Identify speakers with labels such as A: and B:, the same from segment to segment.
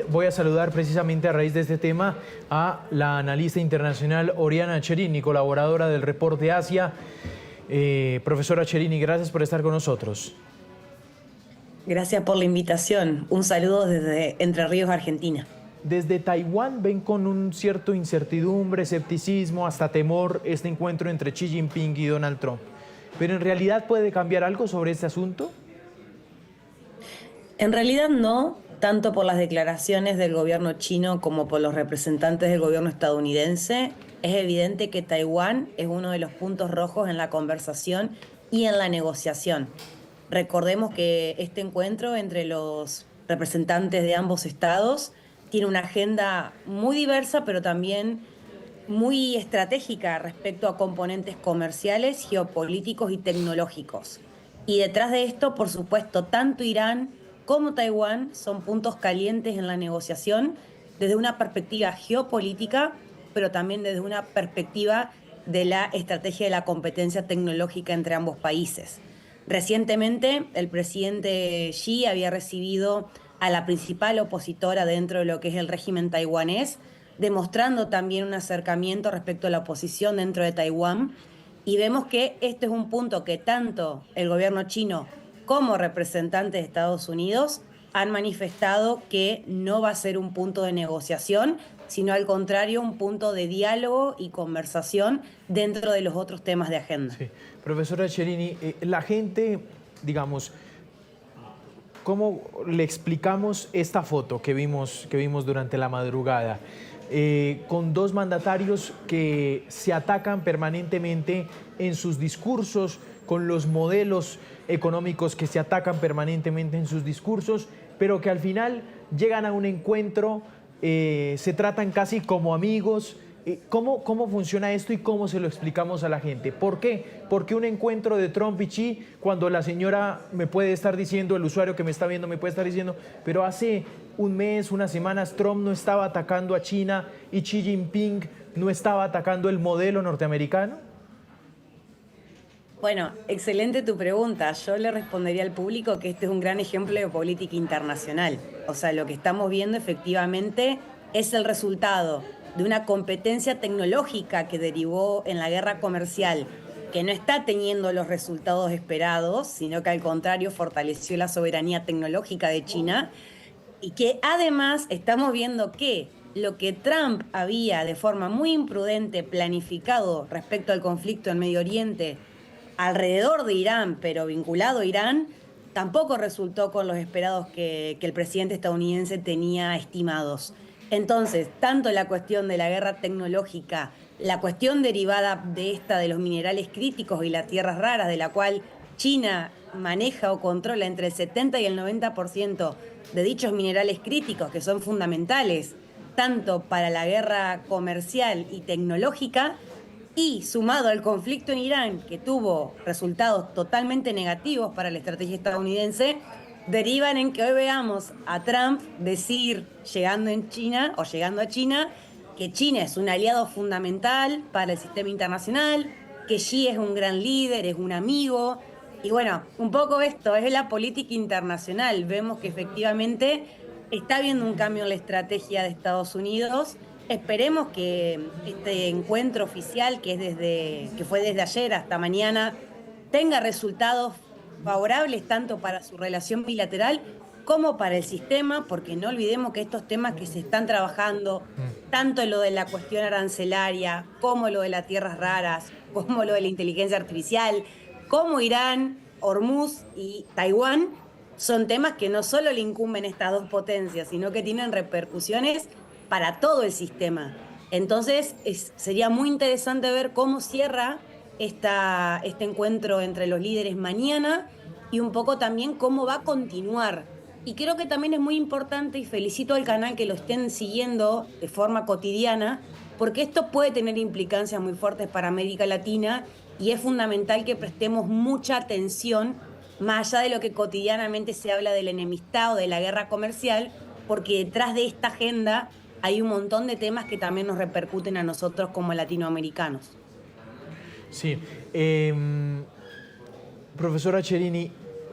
A: voy a saludar precisamente a raíz de este tema a la analista internacional Oriana Cherini, colaboradora del Reporte Asia. Profesora Cherini, gracias por estar con nosotros.
B: Gracias por la invitación. Un saludo desde Entre Ríos, Argentina.
A: Desde Taiwán ven con un cierto incertidumbre, escepticismo, hasta temor este encuentro entre Xi Jinping y Donald Trump. ¿Pero en realidad puede cambiar algo sobre este asunto?
B: En realidad no, tanto por las declaraciones del gobierno chino como por los representantes del gobierno estadounidense. Es evidente que Taiwán es uno de los puntos rojos en la conversación y en la negociación. Recordemos que este encuentro entre los representantes de ambos estados tiene una agenda muy diversa, pero también muy estratégica respecto a componentes comerciales, geopolíticos y tecnológicos. Y detrás de esto, por supuesto, tanto Irán como Taiwán son puntos calientes en la negociación desde una perspectiva geopolítica, pero también desde una perspectiva de la estrategia de la competencia tecnológica entre ambos países. Recientemente, el presidente Xi había recibido a la principal opositora dentro de lo que es el régimen taiwanés, demostrando también un acercamiento respecto a la oposición dentro de Taiwán. Y vemos que este es un punto que tanto el gobierno chino como representantes de Estados Unidos han manifestado que no va a ser un punto de negociación, sino al contrario, un punto de diálogo y conversación dentro de los otros temas de agenda.
A: Sí. Profesora Cherini, la gente, digamos, ¿cómo le explicamos esta foto que vimos durante la madrugada? Con dos mandatarios que se atacan permanentemente en sus discursos, con los modelos económicos que se atacan permanentemente en sus discursos, pero que al final llegan a un encuentro, se tratan casi como amigos. ¿Cómo funciona esto y cómo se lo explicamos a la gente? ¿Por qué? Porque un encuentro de Trump y Xi, cuando la señora me puede estar diciendo, el usuario que me está viendo me puede estar diciendo, pero hace un mes, unas semanas, Trump no estaba atacando a China y Xi Jinping no estaba atacando el modelo norteamericano.
B: Bueno, excelente tu pregunta. Yo le respondería al público que este es un gran ejemplo de política internacional. O sea, lo que estamos viendo efectivamente es el resultado de una competencia tecnológica que derivó en la guerra comercial, que no está teniendo los resultados esperados, sino que al contrario fortaleció la soberanía tecnológica de China, y que además estamos viendo que lo que Trump había de forma muy imprudente planificado respecto al conflicto en Medio Oriente alrededor de Irán, pero vinculado a Irán, tampoco resultó con los esperados que el presidente estadounidense tenía estimados. Entonces, tanto la cuestión de la guerra tecnológica, la cuestión derivada de esta de los minerales críticos y las tierras raras, de la cual China maneja o controla entre el 70 y el 90% de dichos minerales críticos, que son fundamentales tanto para la guerra comercial y tecnológica, y sumado al conflicto en Irán, que tuvo resultados totalmente negativos para la estrategia estadounidense, derivan en que hoy veamos a Trump decir, llegando a China, que China es un aliado fundamental para el sistema internacional, que Xi es un gran líder, es un amigo. Y bueno, un poco esto es la política internacional. Vemos que efectivamente está habiendo un cambio en la estrategia de Estados Unidos. Esperemos que este encuentro oficial, que fue desde ayer hasta mañana, tenga resultados favorables tanto para su relación bilateral como para el sistema, porque no olvidemos que estos temas que se están trabajando, tanto lo de la cuestión arancelaria, como lo de las tierras raras, como lo de la inteligencia artificial, como Irán, Hormuz y Taiwán, son temas que no solo le incumben a estas dos potencias, sino que tienen repercusiones para todo el sistema. Entonces, sería muy interesante ver cómo cierra este encuentro entre los líderes mañana y un poco también cómo va a continuar. Y creo que también es muy importante, y felicito al canal que lo estén siguiendo de forma cotidiana, porque esto puede tener implicancias muy fuertes para América Latina y es fundamental que prestemos mucha atención, más allá de lo que cotidianamente se habla de la enemistad o de la guerra comercial, porque detrás de esta agenda hay un montón de temas que también nos repercuten a nosotros como latinoamericanos.
A: Sí. Profesora Cherini,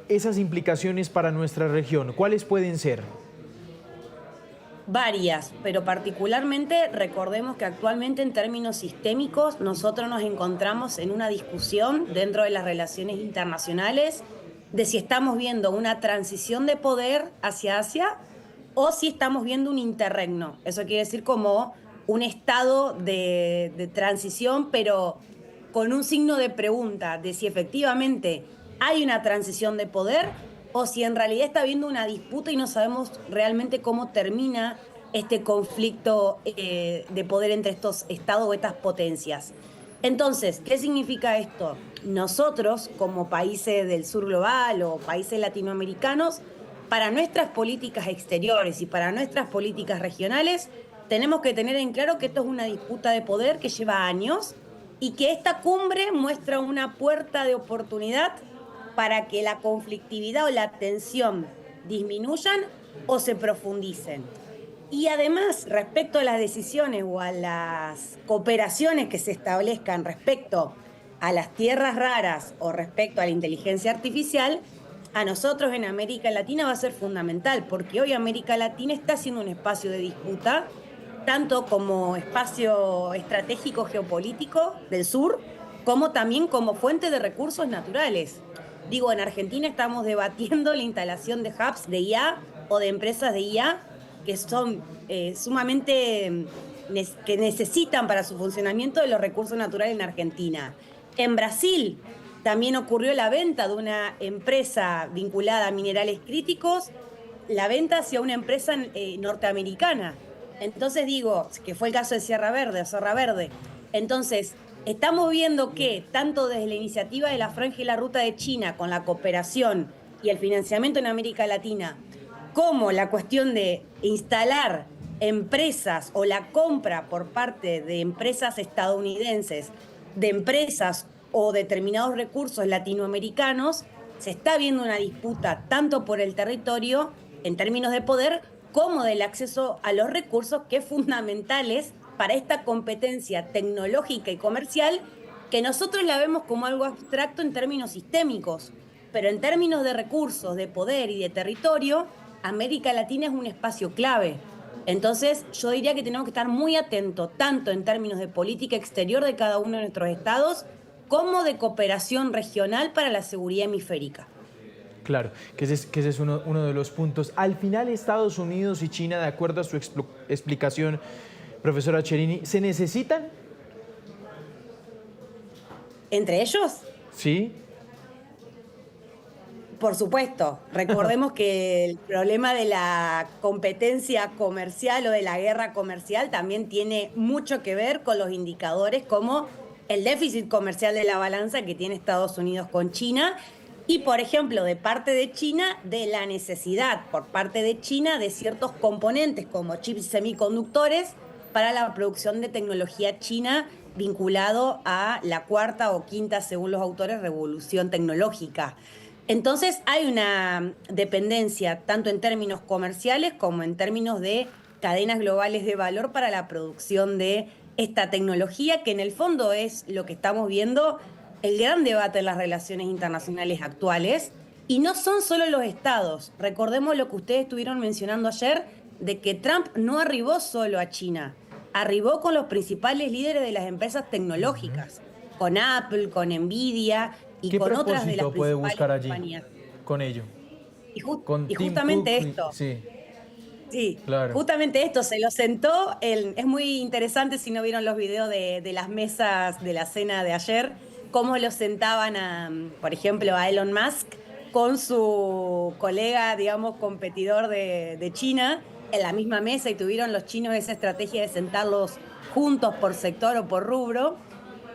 A: esas implicaciones para nuestra región, ¿cuáles pueden ser?
B: Varias, pero particularmente recordemos que actualmente en términos sistémicos nosotros nos encontramos en una discusión dentro de las relaciones internacionales de si estamos viendo una transición de poder hacia Asia o si estamos viendo un interregno. Eso quiere decir como un estado de transición, pero con un signo de pregunta de si efectivamente hay una transición de poder o si en realidad está habiendo una disputa y no sabemos realmente cómo termina este conflicto de poder entre estos estados o estas potencias. Entonces, ¿qué significa esto? Nosotros, como países del sur global o países latinoamericanos, para nuestras políticas exteriores y para nuestras políticas regionales, tenemos que tener en claro que esto es una disputa de poder que lleva años y que esta cumbre muestra una puerta de oportunidad para que la conflictividad o la tensión disminuyan o se profundicen. Y además, respecto a las decisiones o a las cooperaciones que se establezcan respecto a las tierras raras o respecto a la inteligencia artificial, a nosotros en América Latina va a ser fundamental, porque hoy América Latina está siendo un espacio de disputa, tanto como espacio estratégico geopolítico del sur, como también como fuente de recursos naturales. Digo, en Argentina estamos debatiendo la instalación de hubs de IA o de empresas de IA que son sumamente, que necesitan para su funcionamiento de los recursos naturales en Argentina. En Brasil también ocurrió la venta de una empresa vinculada a minerales críticos, la venta hacia una empresa norteamericana. Entonces digo, que fue el caso de Sierra Verde, o Serra Verde. Entonces, estamos viendo que tanto desde la iniciativa de la Franja y la Ruta de China, con la cooperación y el financiamiento en América Latina, como la cuestión de instalar empresas o la compra por parte de empresas estadounidenses, de empresas o determinados recursos latinoamericanos, se está viendo una disputa tanto por el territorio en términos de poder como del acceso a los recursos que es fundamentales para esta competencia tecnológica y comercial que nosotros la vemos como algo abstracto en términos sistémicos, pero en términos de recursos, de poder y de territorio, América Latina es un espacio clave. Entonces, yo diría que tenemos que estar muy atentos, tanto en términos de política exterior de cada uno de nuestros estados, como de cooperación regional para la seguridad hemisférica.
A: Claro, que ese es uno de los puntos. Al final, Estados Unidos y China, de acuerdo a su explicación, profesora Cherini, ¿se necesitan?
B: ¿Entre ellos?
A: Sí.
B: Por supuesto, recordemos que el problema de la competencia comercial o de la guerra comercial también tiene mucho que ver con los indicadores como el déficit comercial de la balanza que tiene Estados Unidos con China y, por ejemplo, de parte de China, de la necesidad por parte de China de ciertos componentes como chips y semiconductores para la producción de tecnología china vinculado a la cuarta o quinta, según los autores, revolución tecnológica. Entonces hay una dependencia tanto en términos comerciales como en términos de cadenas globales de valor para la producción de esta tecnología, que en el fondo es lo que estamos viendo, el gran debate en las relaciones internacionales actuales. Y no son solo los estados. Recordemos lo que ustedes estuvieron mencionando ayer, de que Trump no arribó solo a China, arribó con los principales líderes de las empresas tecnológicas, con Apple, con Nvidia y con otras de las
A: ¿Qué propósito puede buscar allí
B: compañías.
A: con ello?
B: Y justamente esto.
A: Sí,
B: Sí,
A: claro.
B: justamente esto, se lo sentó, es muy interesante si no vieron los videos de las mesas de la cena de ayer, cómo lo sentaban, por ejemplo, a Elon Musk con su colega, digamos, competidor de China en la misma mesa y tuvieron los chinos esa estrategia de sentarlos juntos por sector o por rubro.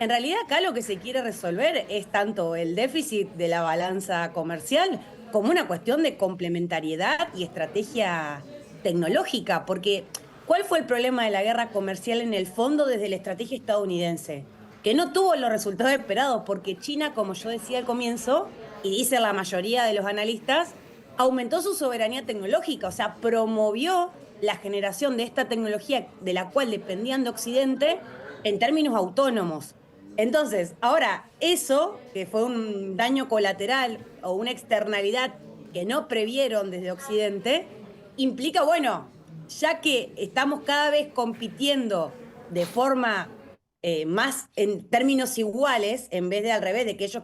B: En realidad acá lo que se quiere resolver es tanto el déficit de la balanza comercial como una cuestión de complementariedad y estrategia tecnológica, porque ¿cuál fue el problema de la guerra comercial en el fondo desde la estrategia estadounidense? Que no tuvo los resultados esperados, porque China, como yo decía al comienzo, y dice la mayoría de los analistas, aumentó su soberanía tecnológica, o sea, promovió la generación de esta tecnología de la cual dependían de Occidente en términos autónomos. Entonces, ahora, eso, que fue un daño colateral o una externalidad que no previeron desde Occidente, implica, bueno, ya que estamos cada vez compitiendo de forma más en términos iguales, en vez de al revés, de que ellos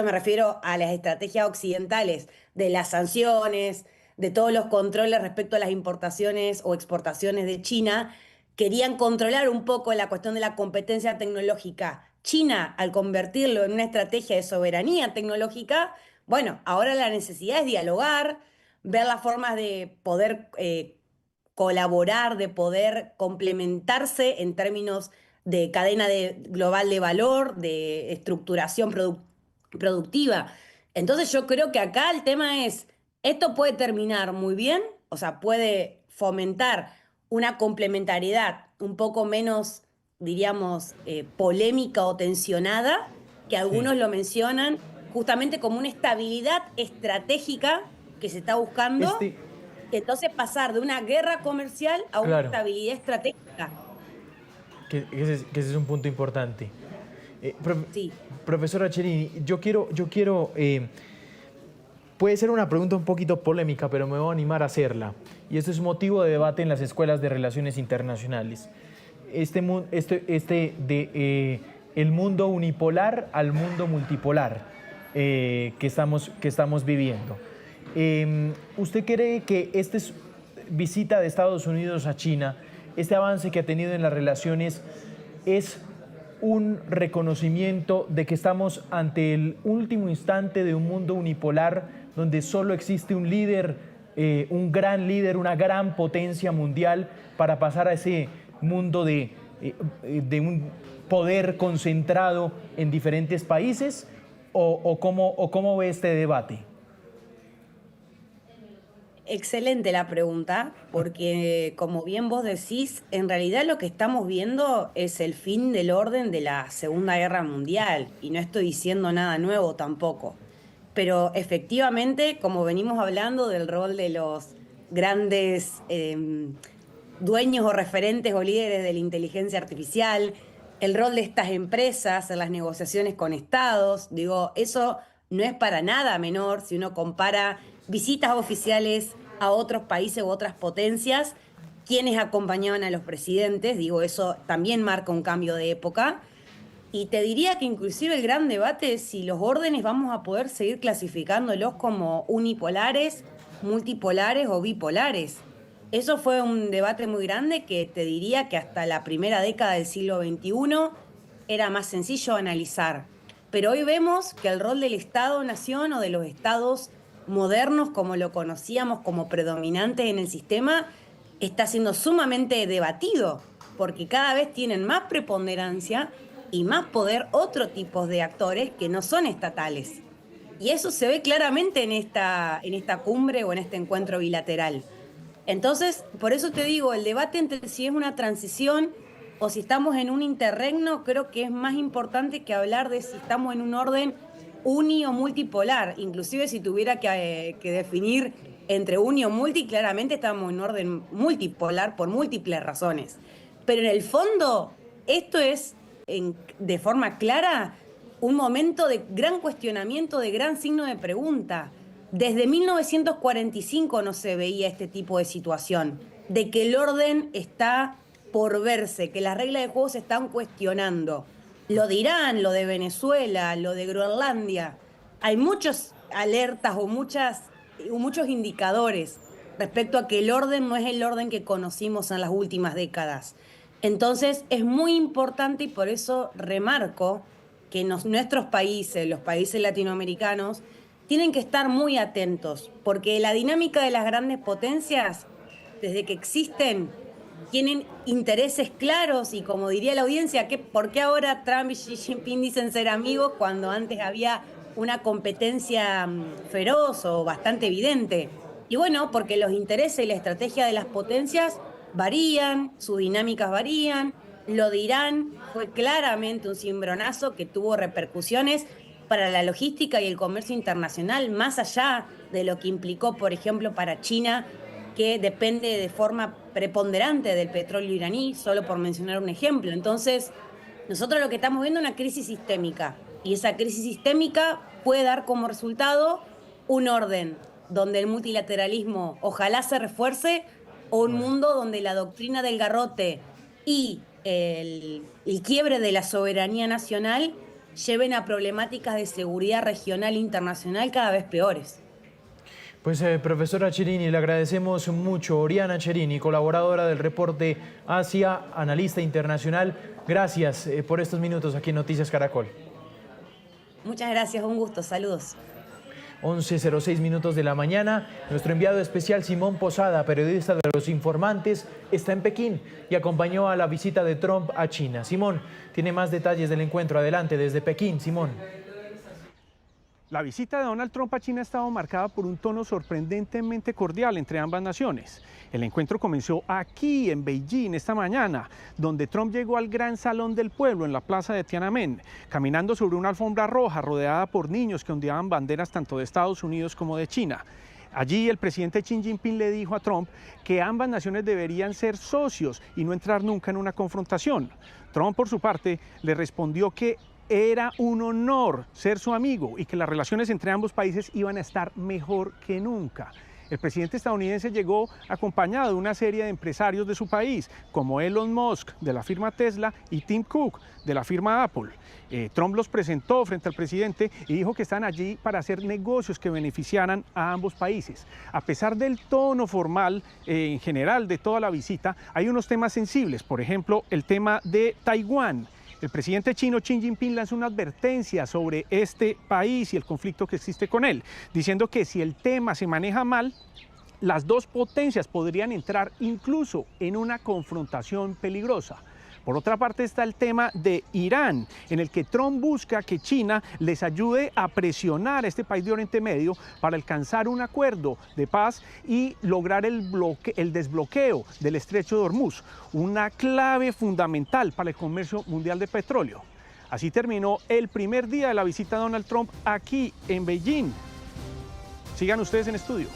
B: me refiero a las estrategias occidentales, de las sanciones, de todos los controles respecto a las importaciones o exportaciones de China, querían controlar un poco la cuestión de la competencia tecnológica. China, al convertirlo en una estrategia de soberanía tecnológica, bueno, ahora la necesidad es dialogar, ver las formas de poder colaborar, de poder complementarse en términos de cadena global de valor, de estructuración productiva. Entonces yo creo que acá el tema es, esto puede terminar muy bien, o sea, puede fomentar una complementariedad un poco menos, diríamos, polémica o tensionada, que
A: Sí.
B: algunos lo mencionan justamente como una estabilidad estratégica que se está buscando,
A: Este,
B: entonces pasar de una guerra comercial a una
A: claro,
B: estabilidad estratégica.
A: que ese es un punto importante. Eh, prof-
B: Sí.
A: Profesora Cherini, puede ser una pregunta un poquito polémica, pero me voy a animar a hacerla. Y esto es motivo de debate en las escuelas de relaciones internacionales. El mundo unipolar al mundo multipolar que estamos viviendo. ¿Usted cree que esta visita de Estados Unidos a China, este avance que ha tenido en las relaciones, es un reconocimiento de que estamos ante el último instante de un mundo unipolar donde solo existe un líder, un gran líder, una gran potencia mundial para pasar a ese mundo de un poder concentrado en diferentes países? ¿O cómo ve este debate?
B: Excelente la pregunta, porque como bien vos decís, en realidad lo que estamos viendo es el fin del orden de la Segunda Guerra Mundial, y no estoy diciendo nada nuevo tampoco. Pero efectivamente, como venimos hablando del rol de los grandes dueños o referentes o líderes de la inteligencia artificial, el rol de estas empresas en las negociaciones con estados, digo, eso no es para nada menor si uno compara visitas oficiales a otros países u otras potencias, quienes acompañaban a los presidentes, digo, eso también marca un cambio de época. Y te diría que inclusive el gran debate es si los órdenes vamos a poder seguir clasificándolos como unipolares, multipolares o bipolares. Eso fue un debate muy grande que te diría que hasta la primera década del siglo XXI era más sencillo analizar. Pero hoy vemos que el rol del Estado-nación o de los estados modernos, como lo conocíamos como predominantes en el sistema, está siendo sumamente debatido, porque cada vez tienen más preponderancia y más poder otro tipo de actores que no son estatales. Y eso se ve claramente en esta cumbre o en este encuentro bilateral. Entonces, por eso te digo, el debate entre si es una transición o si estamos en un interregno, creo que es más importante que hablar de si estamos en un orden uni o multipolar. Inclusive si tuviera que definir entre uni o multi, claramente estamos en un orden multipolar por múltiples razones. Pero en el fondo, esto es de forma clara un momento de gran cuestionamiento, de gran signo de pregunta. Desde 1945 no se veía este tipo de situación, de que el orden está por verse, que las reglas de juego se están cuestionando. Lo de Irán, lo de Venezuela, lo de Groenlandia. Hay muchas alertas o muchos indicadores respecto a que el orden no es el orden que conocimos en las últimas décadas. Entonces es muy importante y por eso remarco que nuestros países, los países latinoamericanos, tienen que estar muy atentos, porque la dinámica de las grandes potencias, desde que existen, tienen intereses claros y como diría la audiencia, ¿por qué ahora Trump y Xi Jinping dicen ser amigos cuando antes había una competencia feroz o bastante evidente? Y bueno, porque los intereses y la estrategia de las potencias varían, sus dinámicas varían. Lo de Irán fue claramente un cimbronazo que tuvo repercusiones para la logística y el comercio internacional, más allá de lo que implicó, por ejemplo, para China, que depende de forma preponderante del petróleo iraní, solo por mencionar un ejemplo. Entonces, nosotros lo que estamos viendo es una crisis sistémica, y esa crisis sistémica puede dar como resultado un orden donde el multilateralismo ojalá se refuerce, o un mundo donde la doctrina del garrote y el quiebre de la soberanía nacional lleven a problemáticas de seguridad regional e internacional cada vez peores.
A: Pues profesora Cherini, le agradecemos mucho. Oriana Cherini, colaboradora del reporte Asia, analista internacional. Gracias por estos minutos aquí en Noticias Caracol.
B: Muchas gracias, un gusto, saludos.
A: 11:06 minutos de la mañana. Nuestro enviado especial Simón Posada, periodista de Los Informantes, está en Pekín y acompañó a la visita de Trump a China. Simón tiene más detalles del encuentro. Adelante desde Pekín, Simón.
C: La visita de Donald Trump a China ha estado marcada por un tono sorprendentemente cordial entre ambas naciones. El encuentro comenzó aquí en Beijing esta mañana, donde Trump llegó al Gran Salón del Pueblo en la plaza de Tiananmen, caminando sobre una alfombra roja rodeada por niños que ondeaban banderas tanto de Estados Unidos como de China. Allí el presidente Xi Jinping le dijo a Trump que ambas naciones deberían ser socios y no entrar nunca en una confrontación. Trump, por su parte, le respondió que era un honor ser su amigo y que las relaciones entre ambos países iban a estar mejor que nunca. El presidente estadounidense llegó acompañado de una serie de empresarios de su país, como Elon Musk, de la firma Tesla, y Tim Cook, de la firma Apple. Trump los presentó frente al presidente y dijo que están allí para hacer negocios que beneficiaran a ambos países. A pesar del tono formal en general de toda la visita, hay unos temas sensibles, por ejemplo, el tema de Taiwán. El presidente chino Xi Jinping lanzó una advertencia sobre este país y el conflicto que existe con él, diciendo que si el tema se maneja mal, las dos potencias podrían entrar incluso en una confrontación peligrosa. Por otra parte está el tema de Irán, en el que Trump busca que China les ayude a presionar a este país de Oriente Medio para alcanzar un acuerdo de paz y lograr el desbloqueo del estrecho de Hormuz, una clave fundamental para el comercio mundial de petróleo. Así terminó el primer día de la visita de Donald Trump aquí en Beijing. Sigan ustedes en estudio.